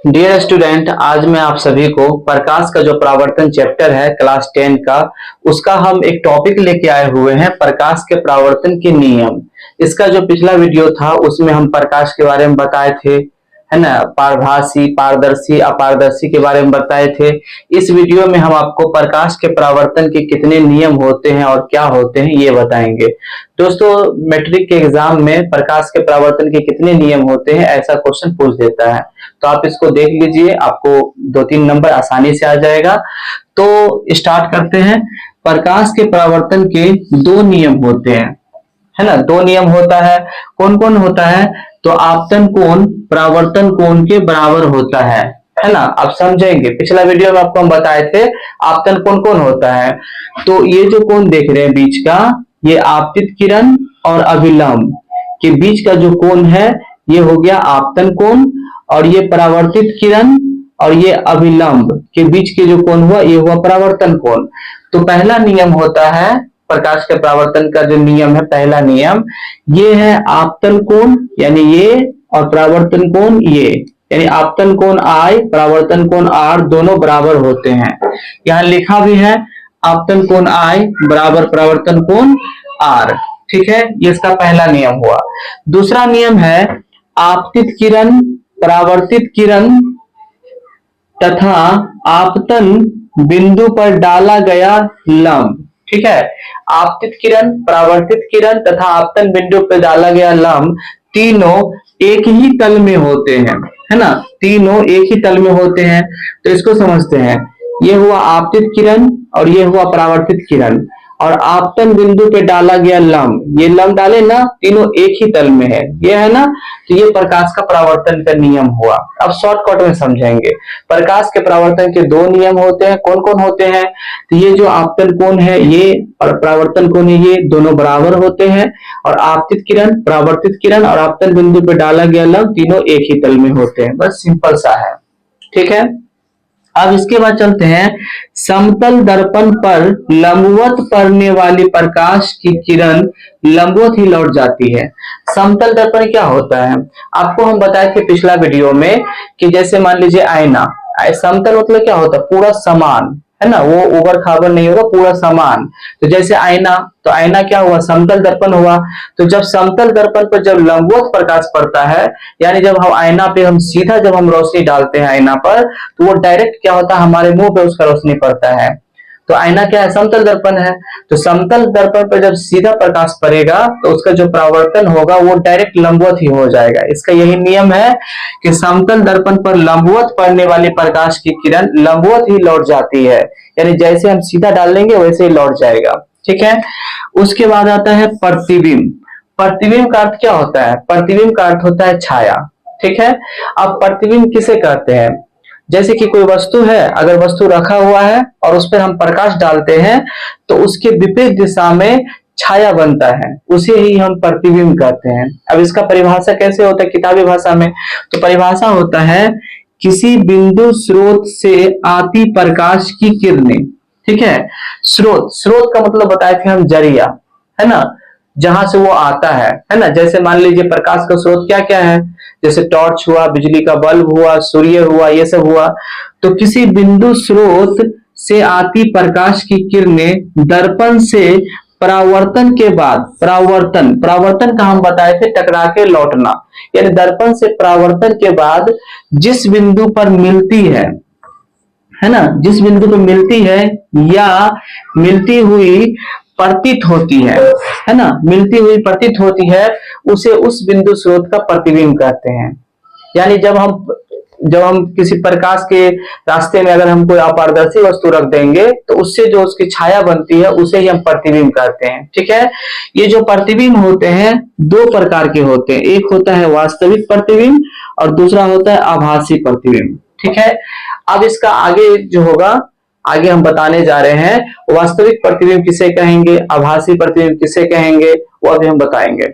Dear student, आज मैं आप सभी को प्रकाश का जो परावर्तन चैप्टर है क्लास 10 का, उसका हम एक टॉपिक लेके आए हुए हैं, प्रकाश के परावर्तन के नियम। इसका जो पिछला वीडियो था उसमें हम प्रकाश के बारे में बताए थे, है ना, पारभासी, पारदर्शी, अपारदर्शी के बारे में बताए थे। इस वीडियो में हम आपको प्रकाश के परावर्तन के कितने नियम होते हैं और क्या होते हैं ये बताएंगे। दोस्तों, मैट्रिक के एग्जाम में प्रकाश के परावर्तन के कितने नियम होते हैं ऐसा क्वेश्चन पूछ देता है, तो आप इसको देख लीजिए, आपको 2-3 नंबर आसानी से आ जाएगा। तो स्टार्ट करते हैं। प्रकाश के परावर्तन के 2 नियम होते हैं, है ना, 2 नियम होता है। कौन कौन होता है? तो आपतन कोण परावर्तन कोण के बराबर होता है ना। आप समझेंगे, पिछला वीडियो में आपको हम बताए थे आपतन कोण कौन होता है। तो ये जो कोण देख रहे हैं बीच का, ये आपतित किरण और अभिलंब के बीच का जो कोण है ये हो गया आपतन कोण, और ये परावर्तित किरण और ये अभिलंब के बीच के जो कोण हुआ ये हुआ परावर्तन कोण। तो पहला नियम होता है प्रकाश के परावर्तन का, जो नियम है पहला नियम ये है आपतन कोण यानी ये, और परावर्तन कोण ये, यानी आपतन कोण I परावर्तन कोण R दोनों बराबर होते हैं। यहाँ लिखा भी है आपतन कोण I बराबर परावर्तन कोण R, ठीक है, ये इसका पहला नियम हुआ। दूसरा नियम है आपतित किरण, परावर्तित किरण तथा आपतन बिंदु पर डाला गया लंब, ठीक है। आपतित किरण, परावर्तित किरण तथा आपतन बिंदु पर डाला गया लंब तीनों एक ही तल में होते हैं, है ना, तीनों एक ही तल में होते हैं। तो इसको समझते हैं, ये हुआ आपतित किरण और ये हुआ परावर्तित किरण, और आपतन बिंदु पे डाला गया लंब, ये लंब डाले ना, तीनों एक ही तल में है, ये है ना। तो ये प्रकाश का परावर्तन का नियम हुआ। अब शॉर्टकट में समझेंगे। प्रकाश के परावर्तन के 2 नियम होते हैं। कौन कौन होते हैं? तो ये जो आपतन कोण है ये और परावर्तन कोण है ये दोनों बराबर होते हैं, और आपतित किरण, परावर्तित किरण और आपतन बिंदु पे डाला गया लंब तीनों एक ही तल में होते हैं। बस सिंपल सा है, ठीक है। अब इसके बाद चलते हैं, समतल दर्पण पर लंबवत पड़ने वाली प्रकाश की किरण लंबवत ही लौट जाती है। समतल दर्पण क्या होता है? आपको हम बताए थे पिछला वीडियो में कि जैसे मान लीजिए आईना, समतल मतलब क्या होता है? पूरा समान, है ना, वो उबड़ खाबड़ नहीं होगा, पूरा समान। तो जैसे आईना, तो आईना क्या हुआ? समतल दर्पण हुआ। तो जब समतल दर्पण पर जब लंबवत प्रकाश पड़ता है, यानी जब हम आईना पे हम सीधा जब हम रोशनी डालते हैं आईना पर, तो वो डायरेक्ट क्या होता है? हमारे मुंह पे उसका रोशनी पड़ता है। तो आईना क्या है? समतल दर्पण है। तो समतल दर्पण पर जब सीधा प्रकाश पड़ेगा तो उसका जो परावर्तन होगा वो डायरेक्ट लंबवत ही हो जाएगा। इसका यही नियम है कि समतल दर्पण पर लंबवत पड़ने वाली प्रकाश की किरण लंबवत ही लौट जाती है, यानी जैसे हम सीधा डाल लेंगे वैसे ही लौट जाएगा, ठीक है। उसके बाद आता है प्रतिबिंब। प्रतिबिंब का अर्थ क्या होता है? प्रतिबिंब का अर्थ होता है छाया, ठीक है। अब प्रतिबिंब किसे कहते हैं? जैसे कि कोई वस्तु है, अगर वस्तु रखा हुआ है और उस पर हम प्रकाश डालते हैं तो उसके विपरीत दिशा में छाया बनता है, उसे ही हम प्रतिबिंब कहते हैं। अब इसका परिभाषा कैसे होता है किताबी भाषा में? तो परिभाषा होता है किसी बिंदु स्रोत से आती प्रकाश की किरणें, ठीक है। स्रोत, स्रोत का मतलब बताए थे हम जरिया, है ना, जहां से वो आता है ना। जैसे मान लीजिए प्रकाश का स्रोत क्या क्या है? जैसे टॉर्च हुआ, बिजली का बल्ब हुआ, सूर्य हुआ, ये सब हुआ। तो किसी बिंदु स्रोत से आती प्रकाश की किरणें दर्पण से परावर्तन के बाद, परावर्तन, परावर्तन का हम बताए थे टकरा के लौटना, यानी दर्पण से परावर्तन के बाद जिस बिंदु पर मिलती है ना, जिस बिंदु पर मिलती है या मिलती हुई प्रतीत होती है ना, मिलती हुई प्रतीत होती है, उसे उस बिंदु स्रोत का प्रतिबिंब कहते हैं। यानी जब हम किसी प्रकाश के रास्ते में अगर हम कोई अपारदर्शी वस्तु रख देंगे तो उससे जो उसकी छाया बनती है उसे ही हम प्रतिबिंब कहते हैं, ठीक है। ये जो प्रतिबिंब होते हैं 2 प्रकार के होते हैं, एक होता है वास्तविक प्रतिबिंब और दूसरा होता है आभासी प्रतिबिंब, ठीक है। अब इसका आगे जो होगा, आगे हम बताने जा रहे हैं वास्तविक प्रतिबिंब किसे कहेंगे, आभासी प्रतिबिंब किसे कहेंगे, वो अभी हम बताएंगे।